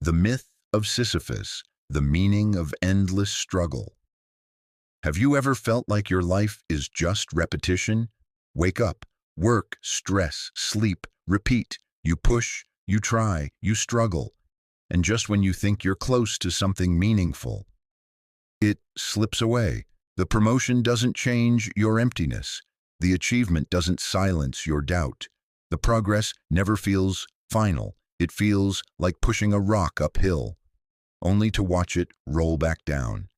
The myth of Sisyphus, the meaning of endless struggle. Have you ever felt like your life is just repetition? Wake up, work, stress, sleep, repeat. You push, you try, you struggle. And just when you think you're close to something meaningful, it slips away. The promotion doesn't change your emptiness. The achievement doesn't silence your doubt. The progress never feels final. It feels like pushing a rock uphill, only to watch it roll back down.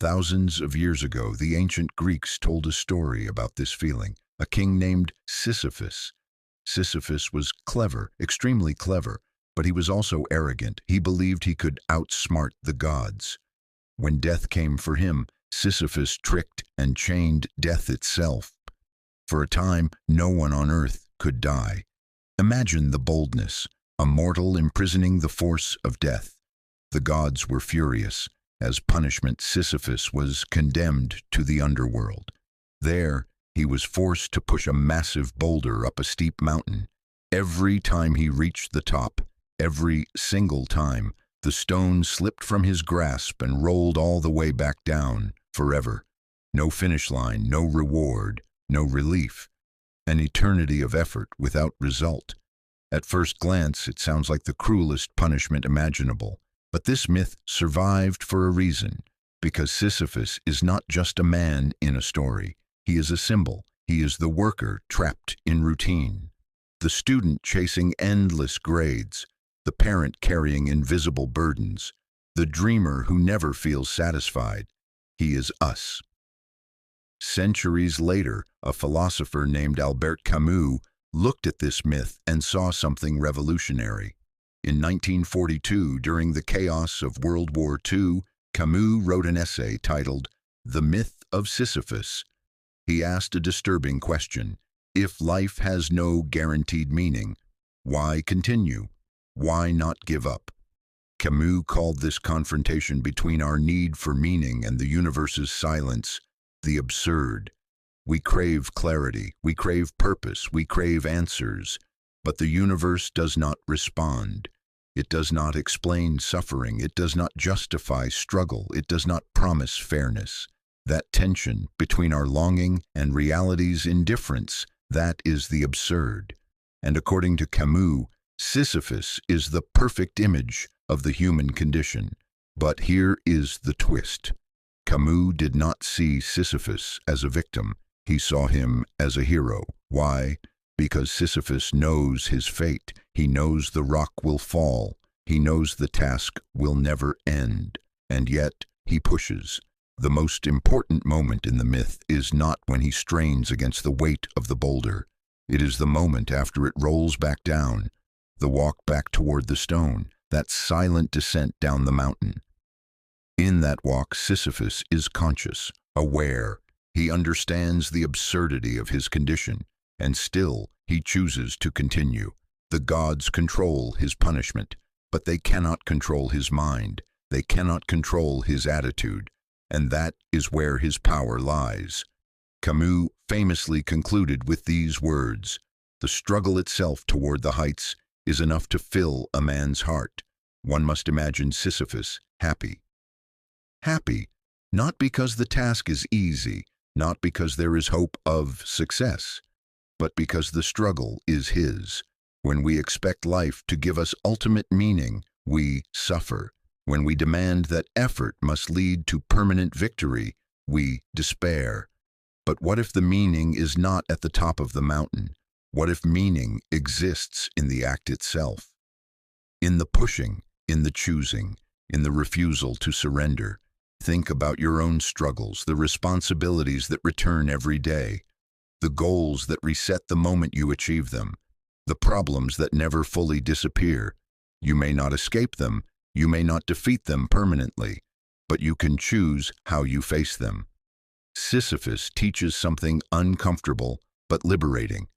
Thousands of years ago, the ancient Greeks told a story about this feeling. A king named Sisyphus. Sisyphus was clever, extremely clever, but he was also arrogant. He believed he could outsmart the gods. When death came for him, Sisyphus tricked and chained death itself. For a time, no one on earth could die. Imagine the boldness, a mortal imprisoning the force of death. The gods were furious. As punishment, Sisyphus was condemned to the underworld. There, he was forced to push a massive boulder up a steep mountain. Every time he reached the top, every single time, the stone slipped from his grasp and rolled all the way back down, forever. No finish line, no reward, no relief. An eternity of effort without result. At first glance, it sounds like the cruelest punishment imaginable. But this myth survived for a reason, because Sisyphus is not just a man in a story. He is a symbol. He is the worker trapped in routine, the student chasing endless grades, the parent carrying invisible burdens, the dreamer who never feels satisfied. He is us. Centuries later, a philosopher named Albert Camus looked at this myth and saw something revolutionary. In 1942, during the chaos of World War II, Camus wrote an essay titled The Myth of Sisyphus. He asked a disturbing question. If life has no guaranteed meaning, why continue? Why not give up? Camus called this confrontation between our need for meaning and the universe's silence the absurd. We crave clarity, we crave purpose, we crave answers, but the universe does not respond. It does not explain suffering, it does not justify struggle, it does not promise fairness. That tension between our longing and reality's indifference, that is the absurd. And according to Camus, Sisyphus is the perfect image of the human condition. But here is the twist. Camus did not see Sisyphus as a victim. He saw him as a hero. Why? Because Sisyphus knows his fate. He knows the rock will fall. He knows the task will never end. And yet, he pushes. The most important moment in the myth is not when he strains against the weight of the boulder. It is the moment after it rolls back down, the walk back toward the stone, that silent descent down the mountain. In that walk, Sisyphus is conscious, aware. He understands the absurdity of his condition, and still he chooses to continue. The gods control his punishment, but they cannot control his mind. They cannot control his attitude, and that is where his power lies. Camus famously concluded with these words, "The struggle itself toward the heights is enough to fill a man's heart." One must imagine Sisyphus happy. Happy, not because the task is easy, not because there is hope of success, but because the struggle is his. When we expect life to give us ultimate meaning, we suffer. When we demand that effort must lead to permanent victory, we despair. But what if the meaning is not at the top of the mountain? What if meaning exists in the act itself? In the pushing, in the choosing, in the refusal to surrender. Think about your own struggles, the responsibilities that return every day, the goals that reset the moment you achieve them, the problems that never fully disappear. You may not escape them, you may not defeat them permanently, but you can choose how you face them. Sisyphus teaches something uncomfortable but liberating.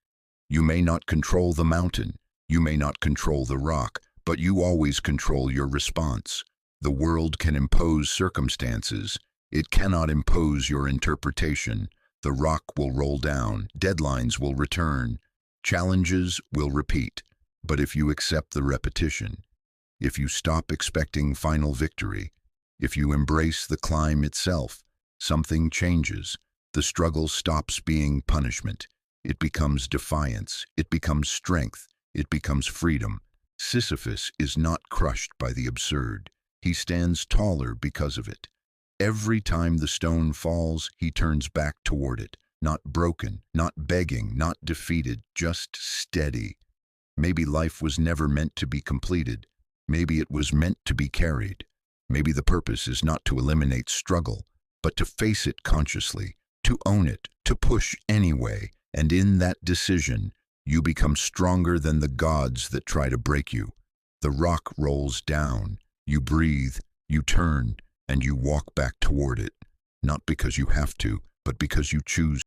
You may not control the mountain, you may not control the rock, but you always control your response. The world can impose circumstances. It cannot impose your interpretation. The rock will roll down, deadlines will return, challenges will repeat. But if you accept the repetition, if you stop expecting final victory, if you embrace the climb itself, something changes. The struggle stops being punishment. It becomes defiance. It becomes strength. It becomes freedom. Sisyphus is not crushed by the absurd. He stands taller because of it. Every time the stone falls, he turns back toward it, not broken, not begging, not defeated, just steady. Maybe life was never meant to be completed. Maybe it was meant to be carried. Maybe the purpose is not to eliminate struggle, but to face it consciously, to own it, to push anyway. And in that decision, you become stronger than the gods that try to break you. The rock rolls down. You breathe, you turn, and you walk back toward it. Not because you have to, but because you choose